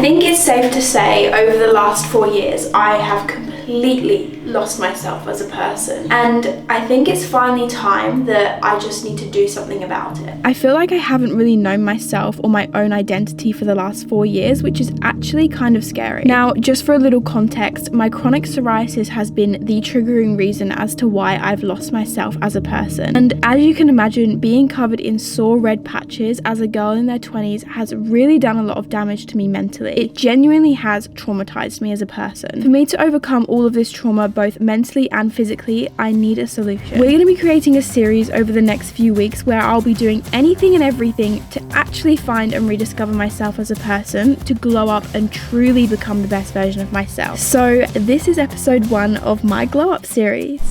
think it's safe to say over the last 4 years, I have completely lost myself as a person. And I think it's finally time that I just need to do something about it. I feel like I haven't really known myself or my own identity for the last 4 years, which is actually kind of scary. Now, just for a little context, my chronic psoriasis has been the triggering reason as to why I've lost myself as a person. And as you can imagine, being covered in sore red patches as a girl in their 20s has really done a lot of damage to me mentally. It genuinely has traumatized me as a person. For me to overcome all of this trauma, both mentally and physically, I need a solution. We're going to be creating a series over the next few weeks where I'll be doing anything and everything to actually find and rediscover myself as a person, to glow up and truly become the best version of myself. So this is episode 1 of my glow up series.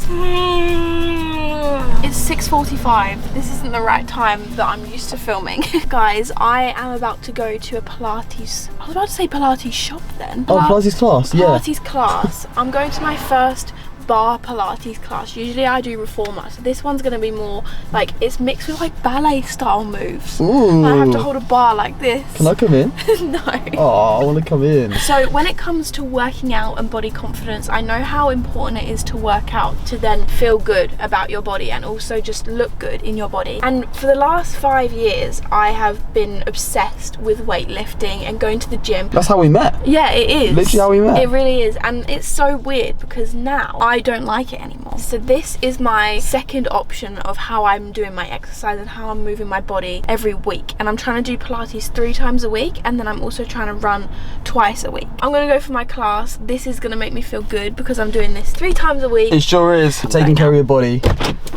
It's 6:45. This isn't the right time that I'm used to filming. Guys, I am about to go to a Pilates, I was about to say Pilates shop then. Pilates class, yeah. Pilates class. I'm going to my first bar Pilates class. Usually I do reformer, so this one's going to be more like, it's mixed with like ballet style moves. Ooh. I have to hold a bar like this. Can I come in? No. Oh, I want to come in. So when it comes to working out and body confidence, I know how important it is to work out to then feel good about your body and also just look good in your body. And for the last 5 years, I have been obsessed with weightlifting and going to the gym. That's how we met. Yeah, it is. Literally how we met. It really is. And it's so weird because now I don't like it anymore. So this is my second option of how I'm doing my exercise and how I'm moving my body every week. And I'm trying to do Pilates 3 times a week, and then I'm also trying to run twice a week. I'm gonna go for my class. This is gonna make me feel good because I'm doing this 3 times a week. It sure is. Taking care of your body.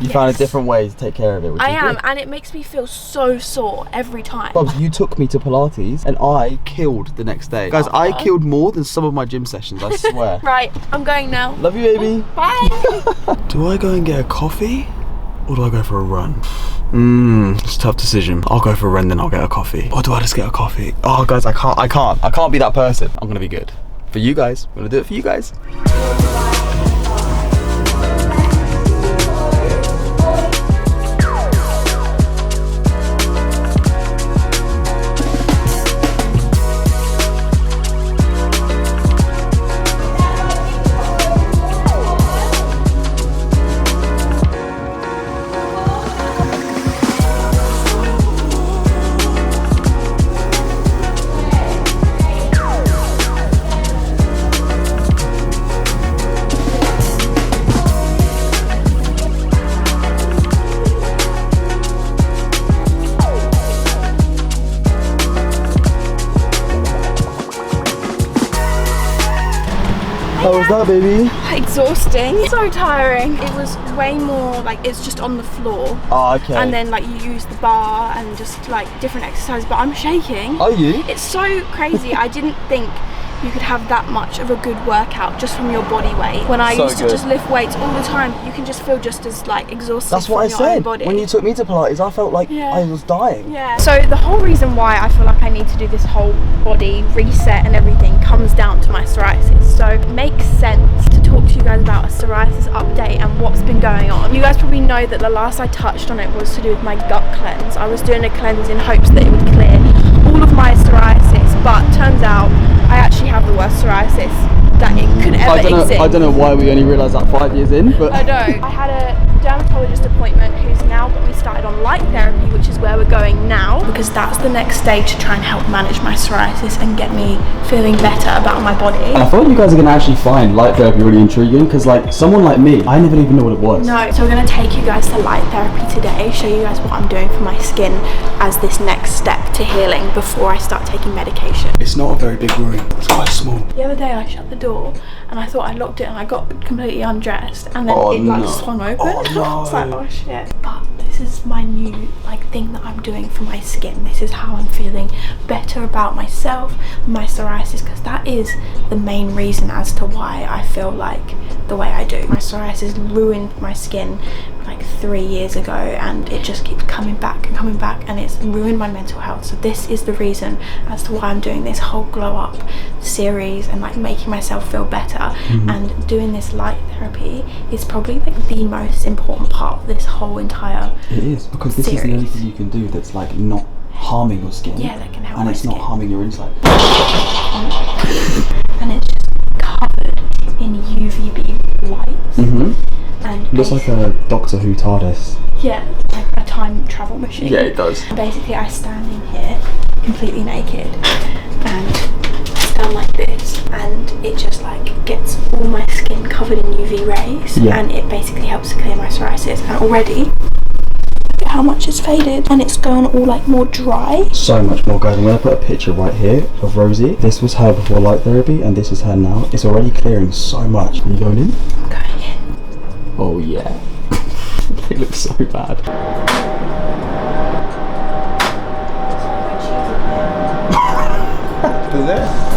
You found a different way to take care of it, which I is am, good. and it makes me feel so sore every time. Bobs, you took me to Pilates and I killed the next day. Guys, I killed more than some of my gym sessions, I swear. Right, I'm going now. Love you, baby. Bye. Do I go and get a coffee or do I go for a run? It's a tough decision. I'll go for a run, then I'll get a coffee. Or do I just get a coffee? Oh, guys, I can't be that person. I'm gonna be good. For you guys, I'm gonna do it for you guys. How was that, baby? Exhausting. So tiring. It was way more like, it's just on the floor. Oh, okay. And then like you use the bar and just like different exercises, but I'm shaking. Are you? It's so crazy. I didn't think you could have that much of a good workout just from your body weight. When I used to just lift weights all the time, you can just feel just as like exhausted. That's what I from your own said. body. When you took me to Pilates, I felt like I was dying. Yeah. So the whole reason why I feel like I need to do this whole body reset and everything comes down to my psoriasis. So it makes sense to talk to you guys about a psoriasis update and what's been going on. You guys probably know that the last I touched on it was to do with my gut cleanse. I was doing a cleanse in hopes that it would clear all of my psoriasis, but turns out I actually have the worst psoriasis that it could ever exist. I don't know why we only realised that 5 years in, but I know. I had a dermatologist appointment who's now got me started on light therapy, which is where we're going now, because that's the next stage to try and help manage my psoriasis and get me feeling better about my body. I thought you guys are going to actually find light therapy really intriguing, because like someone like me, I never even knew what it was. No, so we're going to take you guys to light therapy today, show you guys what I'm doing for my skin as this next step to healing before I start taking medication. It's not a very big room, it's quite small. The other day I shut the door and I thought I locked it and I got completely undressed and then it like swung open. Oh, no. I was like, oh shit. But this is my new like thing that I'm doing for my skin. This is how I'm feeling better about myself, my psoriasis, because that is the main reason as to why I feel like the way I do. My psoriasis ruined my skin like 3 years ago and it just keeps coming back and it's ruined my mental health. So this is the reason as to why I'm doing this whole glow up series and like making myself feel better. And doing this light therapy is probably like the most important part of this whole entire It is, because this is the only thing you can do that's like not harming your skin. Yeah, that can help and my it's skin. not harming your inside. Looks like a Doctor Who TARDIS. Yeah, like a time travel machine. Yeah, it does. Basically, I stand in here completely naked and stand like this, and it just like gets all my skin covered in UV rays, and it basically helps to clear my psoriasis. And already, look at how much it's faded, and it's going all like more dry. So much more, guys. I'm going to put a picture right here of Rosie. This was her before light therapy, and this is her now. It's already clearing so much. Are you going in? I'm going in. Oh yeah. It looks so bad. Does it?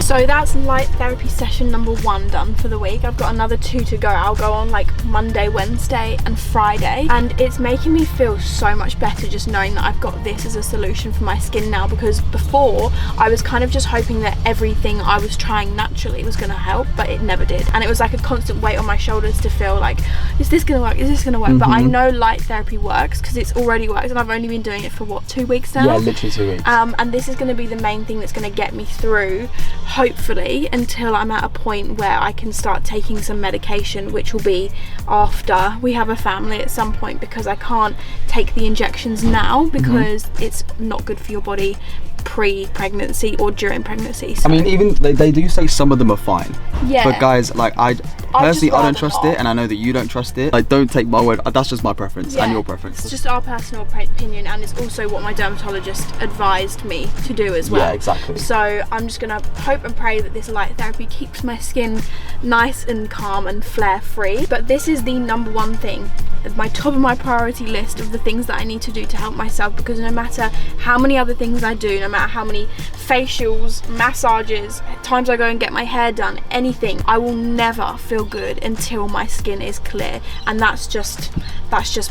So that's light therapy session number 1 done for the week. I've got another 2 to go. I'll go on like Monday, Wednesday and Friday, and it's making me feel so much better just knowing that I've got this as a solution for my skin now, because before I was kind of just hoping that everything I was trying naturally was going to help, but it never did, and it was like a constant weight on my shoulders to feel like, is this going to work, is this going to work? But I know light therapy works because it's already worked, and I've only been doing it for what, 2 weeks now? Yeah, literally 2 weeks. And this is going to be the main thing that's going to get me through, hopefully, until I'm at a point where I can start taking some medication, which will be after we have a family at some point, because I can't take the injections now because it's not good for your body pre-pregnancy or during pregnancy. So. I mean, even they do say some of them are fine. Yeah. But guys, like I personally I don't trust not. it, and I know that you don't trust it. Like, don't take my word. That's just my preference and your preference. It's just our personal opinion, and it's also what my dermatologist advised me to do as well. Yeah, exactly. So I'm just gonna hope and pray that this light therapy keeps my skin nice and calm and flare free. But this is the number 1 thing at my top of my priority list of the things that I need to do to help myself, because no matter how many other things I do, no matter how many facials, massages, times I go and get my hair done, anything, I will never feel good until my skin is clear. And that's just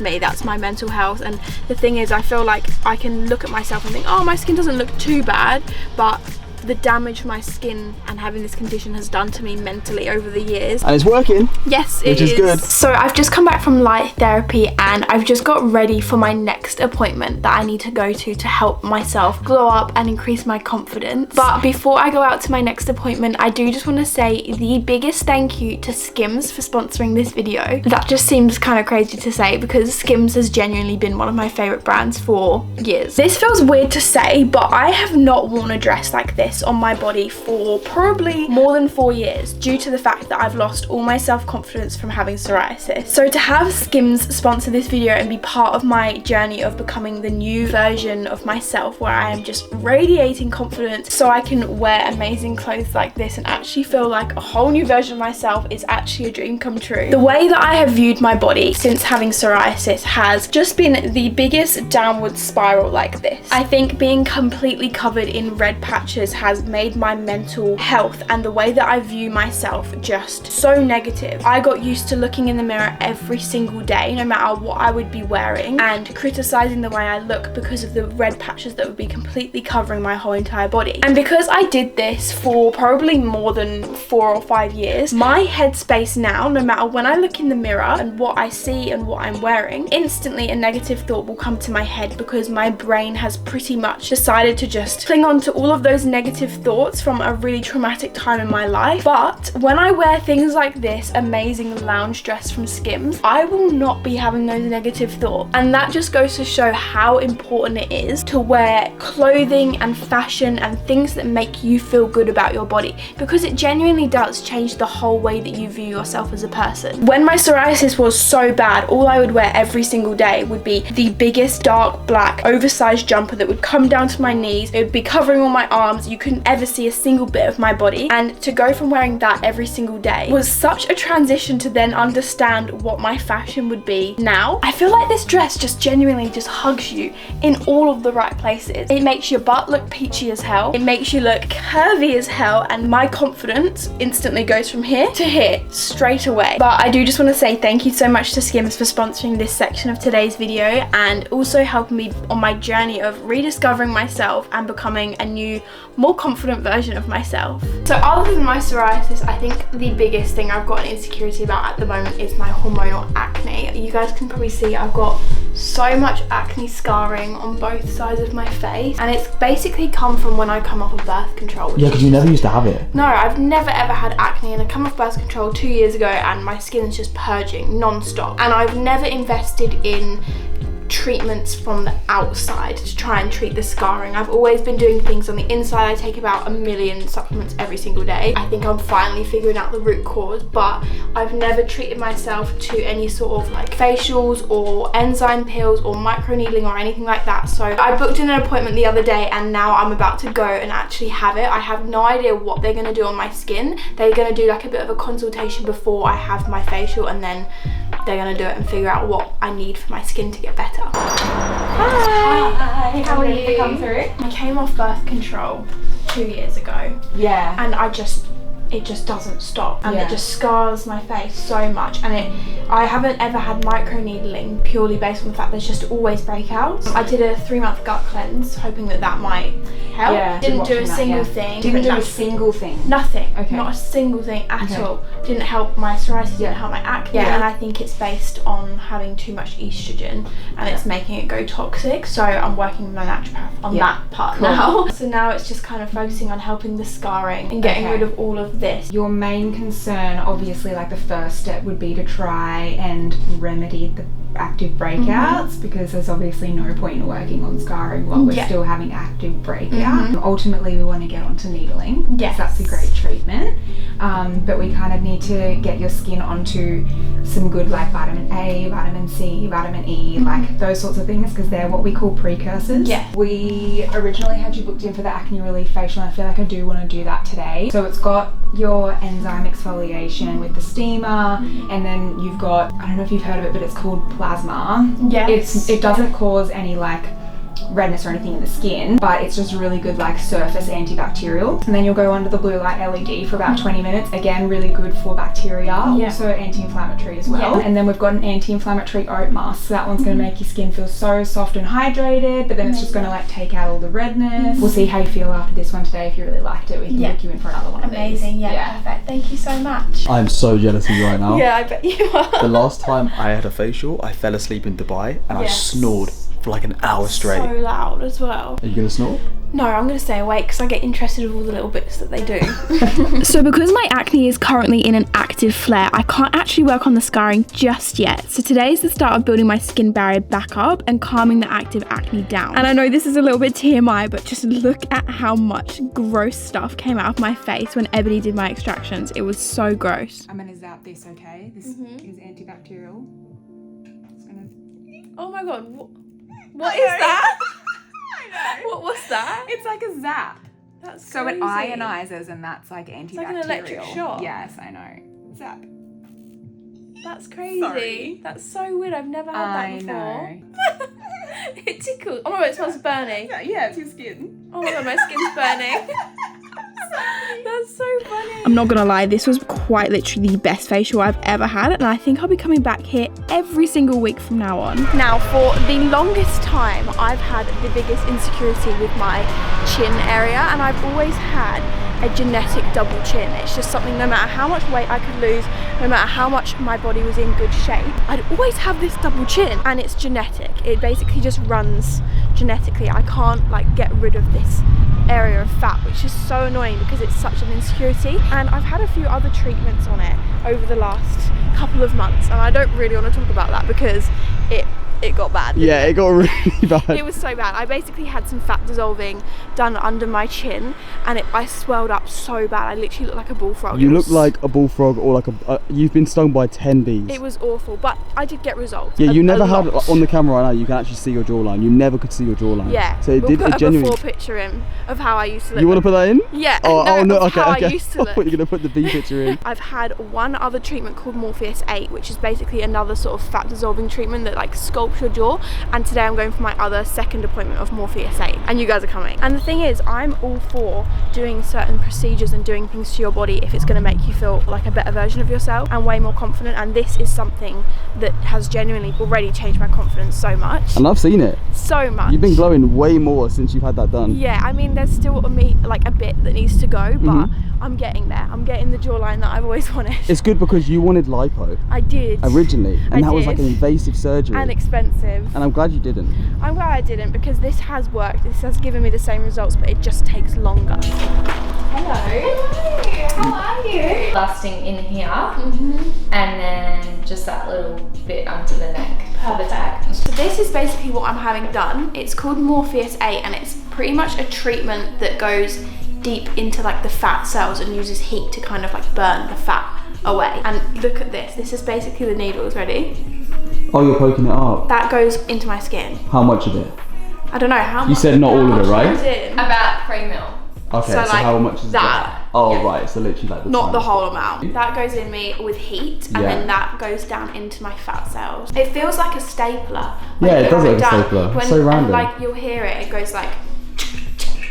me, that's my mental health. And the thing is, I feel like I can look at myself and think, oh, my skin doesn't look too bad, but the damage my skin and having this condition has done to me mentally over the years. And it's working. Yes, it is. Which is good. So I've just come back from light therapy, and I've just got ready for my next appointment that I need to go to help myself glow up and increase my confidence. But before I go out to my next appointment, I do just want to say the biggest thank you to Skims for sponsoring this video. That just seems kind of crazy to say, because Skims has genuinely been one of my favorite brands for years. This feels weird to say, but I have not worn a dress like this on my body for probably more than 4 years, due to the fact that I've lost all my self-confidence from having psoriasis. So to have Skims sponsor this video and be part of my journey of becoming the new version of myself, where I am just radiating confidence so I can wear amazing clothes like this and actually feel like a whole new version of myself, is actually a dream come true. The way that I have viewed my body since having psoriasis has just been the biggest downward spiral like this. I think being completely covered in red patches has made my mental health and the way that I view myself just so negative. I got used to looking in the mirror every single day, no matter what I would be wearing, and criticizing the way I look because of the red patches that would be completely covering my whole entire body. And because I did this for probably more than 4 or 5 years, my headspace now, no matter when I look in the mirror and what I see and what I'm wearing, instantly a negative thought will come to my head, because my brain has pretty much decided to just cling on to all of those negative thoughts from a really traumatic time in my life. But when I wear things like this amazing lounge dress from Skims, I will not be having those negative thoughts. And that just goes to show how important it is to wear clothing and fashion and things that make you feel good about your body, because it genuinely does change the whole way that you view yourself as a person. When my psoriasis was so bad, all I would wear every single day would be the biggest dark black oversized jumper that would come down to my knees. It would be covering all my arms. You couldn't ever see a single bit of my body, and to go from wearing that every single day was such a transition to then understand what my fashion would be now. I feel like this dress just genuinely just hugs you in all of the right places. It makes your butt look peachy as hell, it makes you look curvy as hell, and my confidence instantly goes from here to here straight away. But I do just want to say thank you so much to Skims for sponsoring this section of today's video, and also helping me on my journey of rediscovering myself and becoming a new, more confident version of myself. So other than my psoriasis, I think the biggest thing I've got an insecurity about at the moment is my hormonal acne. You guys can probably see I've got so much acne scarring on both sides of my face, and it's basically come from when I come off of birth control. Yeah, because you never used to have it. No, I've never ever had acne, and I come off birth control 2 years ago and my skin's just purging non-stop, and I've never invested in treatments from the outside to try and treat the scarring. I've always been doing things on the inside. I take about 1 million supplements every single day. I think I'm finally figuring out the root cause, but I've never treated myself to any sort of like facials or enzyme pills or microneedling or anything like that. So I booked in an appointment the other day, and now I'm about to go and actually have it. I have no idea what they're going to do on my skin. They're going to do like a bit of a consultation before I have my facial, and then they're going to do it and figure out what I need for my skin to get better. Hi. How are you? Come through. I came off birth control 2 years ago. Yeah. And it just doesn't stop, and Yeah. it just scars my face so much, and I haven't ever had microneedling purely based on the fact there's just always breakouts. I did a 3-month gut cleanse hoping that might help. Yeah. Didn't do a single thing. Didn't do a single thing. Nothing. Okay. Not a single thing at all. Didn't help my psoriasis, didn't help my acne. Yeah. And I think it's based on having too much estrogen, and it's making it go toxic. So I'm working with my naturopath on that part now. So now it's just kind of focusing on helping the scarring and getting rid of all of this. Your main concern, obviously, like the first step would be to try and remedy the active breakouts, because there's obviously no point in working on scarring while we're still having active breakout. Ultimately, we want to get onto needling. Yes. That's a great treatment. But we kind of need to get your skin onto some good like vitamin A, vitamin C, vitamin E, like those sorts of things, because they're what we call precursors. Yeah. We originally had you booked in for the acne relief facial, and I feel like I do want to do that today. So it's got your enzyme exfoliation with the steamer, and then you've got, I don't know if you've heard of it, but it's called plasma. Yes. It doesn't cause any like redness or anything in the skin, but it's just really good like surface antibacterial. And then you'll go under the blue light LED for about 20 minutes. Again, really good for bacteria, also anti-inflammatory as well. And then we've got an anti-inflammatory oat mask. So that one's going to make your skin feel so soft and hydrated, but then it's just going to like take out all the redness. We'll see how you feel after this one today. If you really liked it, we can book you in for another one of these. Amazing, perfect. Thank you so much. I'm so jealous of you right now. Yeah, I bet you are. The last time I had a facial, I fell asleep in Dubai and I snored for like an hour straight. So loud as well. Are you gonna snore? No, I'm going to stay awake because I get interested in all the little bits that they do. So because my acne is currently in an active flare, I can't actually work on the scarring just yet. So today is the start of building my skin barrier back up and calming the active acne down. And I know this is a little bit TMI, but just look at how much gross stuff came out of my face when Ebony did my extractions. It was so gross. I'm gonna zap this, okay? This is antibacterial. It's gonna... Oh my god, what is that? What was that? It's like a zap. That's so crazy. it ionizes, and that's like antibacterial. It's like an electric shock. Yes, I know. Zap. That's crazy. Sorry. That's so weird. I've never had that before. I know. It tickles. Oh my god, it smells burning. Yeah, it's your skin. Oh my god, my skin's burning. That's so funny. I'm not gonna lie, this was quite literally the best facial I've ever had, and I think I'll be coming back here every single week from now on. Now, for the longest time, I've had the biggest insecurity with my chin area, and I've always had a genetic double chin. It's just something, no matter how much weight I could lose, no matter how much my body was in good shape, I'd always have this double chin, and it's genetic. It basically just runs genetically. I can't like get rid of this area of fat, which is so annoying because it's such an insecurity. And I've had a few other treatments on it over the last couple of months, and I don't really want to talk about that because it got bad. Yeah, it got really bad. It was so bad. I basically had some fat dissolving done under my chin, and I swelled up so bad. I literally looked like a bullfrog. You look like a bullfrog, or like you've been stung by 10 bees. It was awful, but I did get results. Yeah, you never had lot. on the camera right now. You can actually see your jawline. You never could see your jawline. Yeah. So it we'll did. put It a genuinely. before picture in of how I used to look. You want to put that in? Yeah. Oh no. of Okay. how Okay. I used to I look. thought you were gonna put the bee picture in. I've had one other treatment called Morpheus 8, which is basically another sort of fat dissolving treatment that like sculpts your jaw. And today I'm going for my other second appointment of Morpheus 8, and you guys are coming. And the thing is, I'm all for doing certain procedures and doing things to your body if it's going to make you feel like a better version of yourself and way more confident. And this is something that has genuinely already changed my confidence so much. And I've seen it. So much. You've been glowing way more since you've had that done. Yeah, I mean, there's still a bit that needs to go, but I'm getting there. I'm getting the jawline that I've always wanted. It's good because you wanted lipo. I did. Originally, and that was like an did. invasive surgery. And expensive. And I'm glad you didn't. I'm glad I didn't, because this has worked. This has given me the same results, but it just takes longer. Hello. How are you? Lasting in here, and then just that little bit under the neck. Perfect. So this is basically what I'm having done. It's called Morpheus 8, and it's pretty much a treatment that goes deep into like the fat cells and uses heat to kind of like burn the fat away. And look at this. This is basically the needles. Ready? Oh, you're poking it up. That goes into my skin. How much of it? I don't know how much. You said not all of it, right? Goes in. About 3 mil. Okay, so like how much is that? Oh, yeah. right, so literally like the Not the tiniest whole bit. amount. That goes in me with heat, and Yeah. then that goes down into my fat cells. It feels like a stapler. Yeah, it does you look have like a done. stapler. When, So random. And like you'll hear it, it goes like.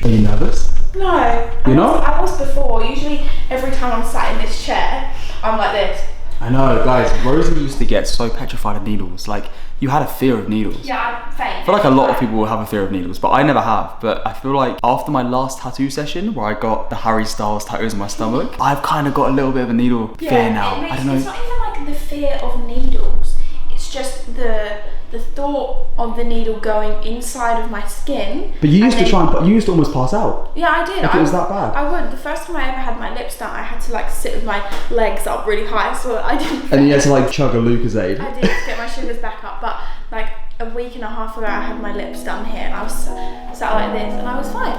Are you nervous? No. You're not? I was before. Usually every time I'm sat in this chair, I'm like this. I know, guys, Rosie used to get so petrified of needles. Like, you had a fear of needles. Yeah, I'm faint. I feel like a lot of people will have a fear of needles, but I never have. But I feel like after my last tattoo session, where I got the Harry Styles tattoos on my stomach, I've kind of got a little bit of a needle fear now. I don't know. It's not even like the fear of needles. It's just the thought of the needle going inside of my skin. But you used to then- you used to almost pass out. Yeah, I did. Like it was that bad? I would. The first time I ever had my lips done, I had to like sit with my legs up really high, so I didn't. And then you had to like chug a Lucozade. I did to get my sugars back up, but like a week and a half ago, I had my lips done here, and I was sat like this, and I was fine.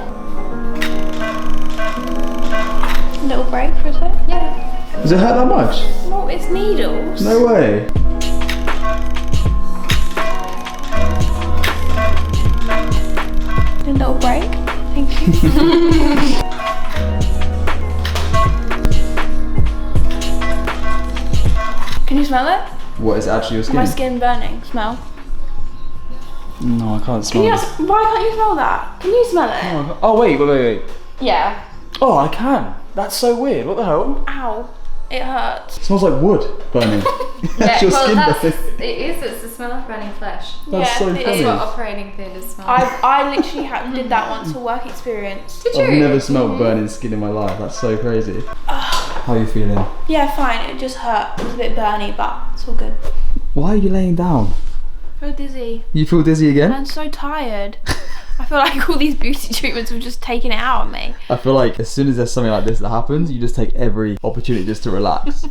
Little break for a sec. Yeah. Does it hurt that much? Well, it's needles. No way. A little break. Thank you. Can you smell it? What, is it actually your skin? My skin burning. Smell. No, I can't Can smell you? it. Why can't you smell that? Can you smell it? Oh, wait. Yeah. Oh, I can. That's so weird. What the hell? Ow! It hurts. It smells like wood burning. That's your skin burning. It is. It's the smell of burning flesh. That's so it funny. is. That's what operating theatres smell. I literally did that once for work experience. Did you? I've never smelled burning skin in my life. That's so crazy. How are you feeling? Yeah, fine. It just hurt. It was a bit burny, but it's all good. Why are you laying down? I feel dizzy. You feel dizzy again? I'm so tired. I feel like all these beauty treatments have just taken it out of me. I feel like as soon as there's something like this that happens, you just take every opportunity just to relax.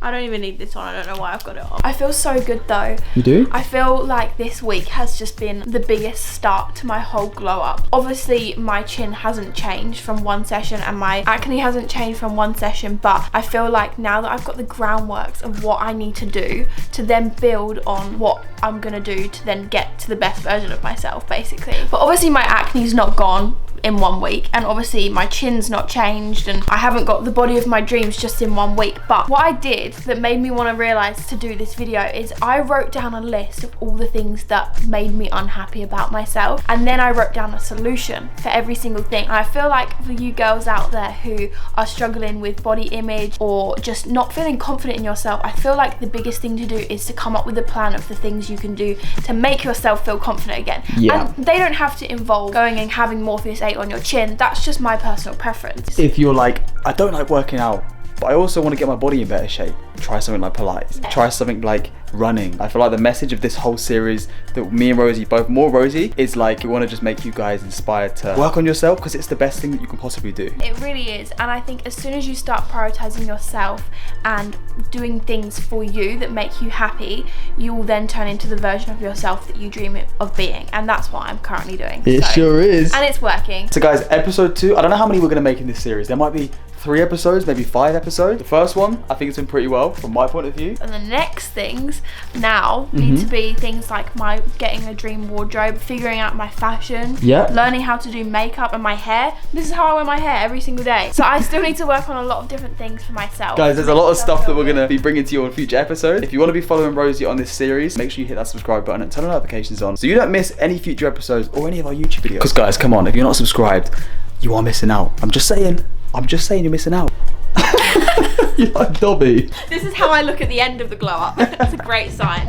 I don't even need this on. I don't know why I've got it on. I feel so good though. You do? I feel like this week has just been the biggest start to my whole glow up. Obviously my chin hasn't changed from one session and my acne hasn't changed from one session, but I feel like now that I've got the groundworks of what I need to do to then build on what I'm gonna do to then get to the best version of myself, basically. But obviously my acne's not gone in 1 week, and obviously my chin's not changed, and I haven't got the body of my dreams just in 1 week. But what I did that made me want to realise to do this video is I wrote down a list of all the things that made me unhappy about myself, and then I wrote down a solution for every single thing. And I feel like for you girls out there who are struggling with body image or just not feeling confident in yourself, I feel like the biggest thing to do is to come up with a plan of the things you can do to make yourself feel confident again. Yeah. And they don't have to involve going and having Morpheus 8 on your chin. That's just my personal preference. If you're like, I don't like working out, but I also want to get my body in better shape, try something like Pilates. Try something like running. I feel like the message of this whole series that me and Rosie, both more Rosie, is like we want to just make you guys inspired to work on yourself, because it's the best thing that you can possibly do. It really is, and I think as soon as you start prioritizing yourself and doing things for you that make you happy, you will then turn into the version of yourself that you dream of being, and that's what I'm currently doing. Sure is. And it's working. So guys, episode 2, I don't know how many we're going to make in this series. There might be 3 episodes, maybe 5 episodes. The first one, I think it's been pretty well from my point of view. And the next things now need to be things like my getting a dream wardrobe, figuring out my fashion, Yeah. learning how to do makeup and my hair. This is how I wear my hair every single day. So I still need to work on a lot of different things for myself. Guys, there's a lot of stuff that we're going to be bringing to you on future episodes. If you want to be following Rosie on this series, make sure you hit that subscribe button and turn the notifications on so you don't miss any future episodes or any of our YouTube videos. Because guys, come on, if you're not subscribed, you are missing out. I'm just saying you're missing out. You're like Dobby. This is how I look at the end of the glow up. It's a great sign.